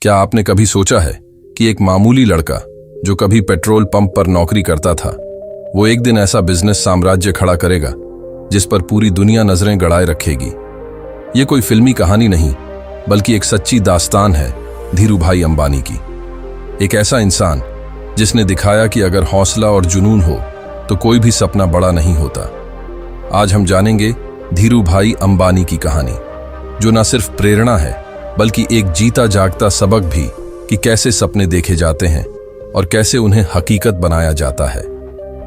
क्या आपने कभी सोचा है कि एक मामूली लड़का जो कभी पेट्रोल पंप पर नौकरी करता था, वो एक दिन ऐसा बिजनेस साम्राज्य खड़ा करेगा जिस पर पूरी दुनिया नजरें गड़ाए रखेगी। ये कोई फिल्मी कहानी नहीं, बल्कि एक सच्ची दास्तान है धीरूभाई अंबानी की। एक ऐसा इंसान जिसने दिखाया कि अगर हौसला और जुनून हो तो कोई भी सपना बड़ा नहीं होता। आज हम जानेंगे धीरूभाई अंबानी की कहानी, जो न सिर्फ प्रेरणा है बल्कि एक जीता जागता सबक भी कि कैसे सपने देखे जाते हैं और कैसे उन्हें हकीकत बनाया जाता है।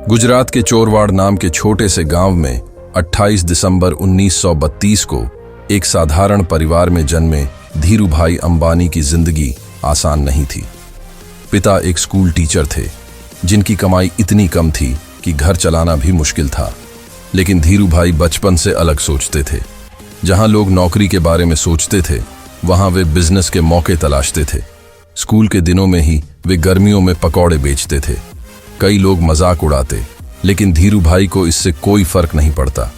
गुजरात के चोरवाड़ नाम के छोटे से गांव में 28 दिसंबर 1932 को एक साधारण परिवार में जन्मे धीरूभाई अंबानी की जिंदगी आसान नहीं थी। पिता एक स्कूल टीचर थे जिनकी कमाई इतनी कम थी कि घर चलाना भी मुश्किल था। लेकिन धीरूभाई बचपन से अलग सोचते थे। जहां लोग नौकरी के बारे में सोचते थे, वहां वे बिजनेस के मौके तलाशते थे। स्कूल के दिनों में ही वे गर्मियों में पकौड़े बेचते थे। कई लोग मजाक उड़ाते, लेकिन धीरूभाई को इससे कोई फर्क नहीं पड़ता।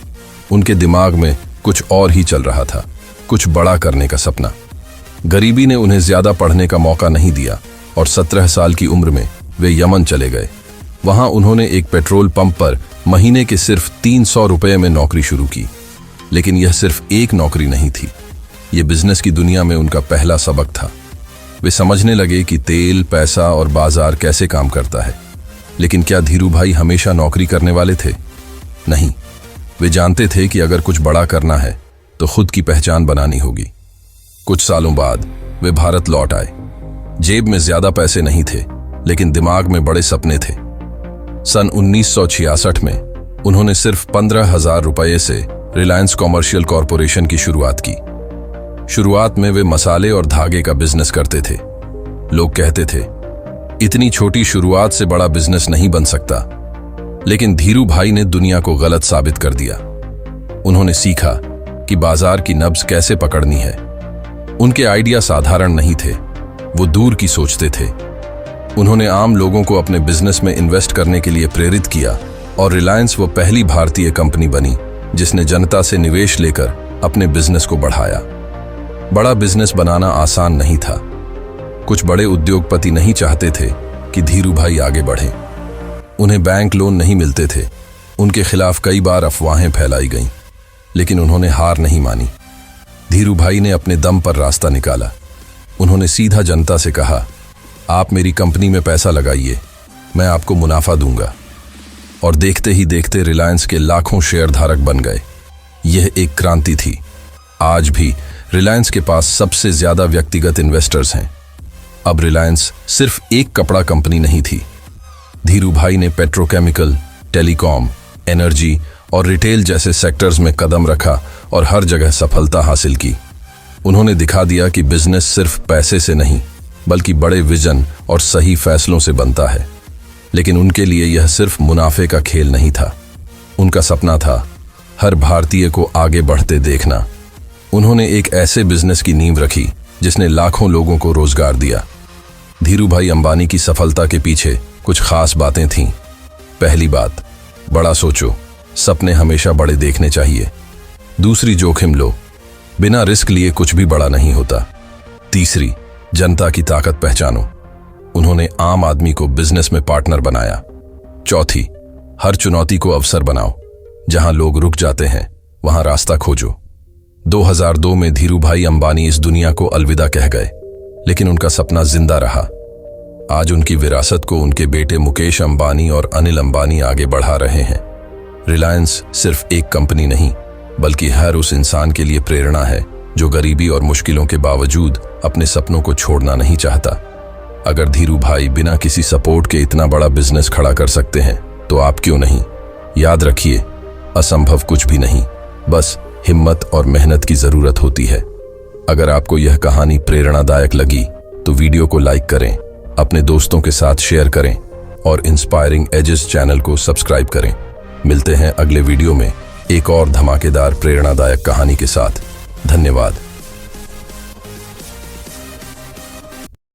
उनके दिमाग में कुछ और ही चल रहा था, कुछ बड़ा करने का सपना। गरीबी ने उन्हें ज्यादा पढ़ने का मौका नहीं दिया और 17 साल की उम्र में वे यमन चले गए। वहां उन्होंने एक पेट्रोल पंप पर महीने के सिर्फ 300 रुपये में नौकरी शुरू की। लेकिन यह सिर्फ एक नौकरी नहीं थी, यह बिजनेस की दुनिया में उनका पहला सबक था। वे समझने लगे कि तेल, पैसा और बाजार कैसे काम करता है। लेकिन क्या धीरूभाई हमेशा नौकरी करने वाले थे? नहीं, वे जानते थे कि अगर कुछ बड़ा करना है तो खुद की पहचान बनानी होगी। कुछ सालों बाद वे भारत लौट आए। जेब में ज्यादा पैसे नहीं थे, लेकिन दिमाग में बड़े सपने थे। सन 1966 में उन्होंने सिर्फ 15,000 रुपये से रिलायंस कॉमर्शियल कॉरपोरेशन की शुरुआत की। शुरुआत में वे मसाले और धागे का बिजनेस करते थे। लोग कहते थे, इतनी छोटी शुरुआत से बड़ा बिजनेस नहीं बन सकता। लेकिन धीरूभाई ने दुनिया को गलत साबित कर दिया। उन्होंने सीखा कि बाजार की नब्ज कैसे पकड़नी है। उनके आइडिया साधारण नहीं थे, वो दूर की सोचते थे। उन्होंने आम लोगों को अपने बिजनेस में इन्वेस्ट करने के लिए प्रेरित किया और रिलायंस वो पहली भारतीय कंपनी बनी जिसने जनता से निवेश लेकर अपने बिजनेस को बढ़ाया। बड़ा बिजनेस बनाना आसान नहीं था। कुछ बड़े उद्योगपति नहीं चाहते थे कि धीरूभाई आगे बढ़ें। उन्हें बैंक लोन नहीं मिलते थे। उनके खिलाफ कई बार अफवाहें फैलाई गईं, लेकिन उन्होंने हार नहीं मानी। धीरूभाई ने अपने दम पर रास्ता निकाला। उन्होंने सीधा जनता से कहा, आप मेरी कंपनी में पैसा लगाइए, मैं आपको मुनाफा दूंगा। और देखते ही देखते रिलायंस के लाखों शेयरधारक बन गए। यह एक क्रांति थी। आज भी रिलायंस के पास सबसे ज्यादा व्यक्तिगत इन्वेस्टर्स हैं। अब रिलायंस सिर्फ एक कपड़ा कंपनी नहीं थी। धीरूभाई ने पेट्रोकेमिकल, टेलीकॉम, एनर्जी और रिटेल जैसे सेक्टर्स में कदम रखा और हर जगह सफलता हासिल की। उन्होंने दिखा दिया कि बिजनेस सिर्फ पैसे से नहीं, बल्कि बड़े विजन और सही फैसलों से बनता है। लेकिन उनके लिए यह सिर्फ मुनाफे का खेल नहीं था। उनका सपना था हर भारतीय को आगे बढ़ते देखना। उन्होंने एक ऐसे बिजनेस की नींव रखी जिसने लाखों लोगों को रोजगार दिया। धीरूभाई अंबानी की सफलता के पीछे कुछ खास बातें थीं। पहली बात, बड़ा सोचो, सपने हमेशा बड़े देखने चाहिए। दूसरी, जोखिम लो, बिना रिस्क लिए कुछ भी बड़ा नहीं होता। तीसरी, जनता की ताकत पहचानो। उन्होंने आम आदमी को बिजनेस में पार्टनर बनाया। चौथी, हर चुनौती को अवसर बनाओ। जहां लोग रुक जाते हैं वहां रास्ता खोजो। 2002 में धीरूभाई अंबानी इस दुनिया को अलविदा कह गए, लेकिन उनका सपना जिंदा रहा। आज उनकी विरासत को उनके बेटे मुकेश अंबानी और अनिल अंबानी आगे बढ़ा रहे हैं। रिलायंस सिर्फ एक कंपनी नहीं, बल्कि हर उस इंसान के लिए प्रेरणा है जो गरीबी और मुश्किलों के बावजूद अपने सपनों को छोड़ना नहीं चाहता। अगर धीरूभाई बिना किसी सपोर्ट के इतना बड़ा बिजनेस खड़ा कर सकते हैं, तो आप क्यों नहीं? याद रखिए, असंभव कुछ भी नहीं, बस हिम्मत और मेहनत की जरूरत होती है। अगर आपको यह कहानी प्रेरणादायक लगी तो वीडियो को लाइक करें, अपने दोस्तों के साथ शेयर करें और इंस्पायरिंग एजेस चैनल को सब्सक्राइब करें। मिलते हैं अगले वीडियो में एक और धमाकेदार प्रेरणादायक कहानी के साथ। धन्यवाद।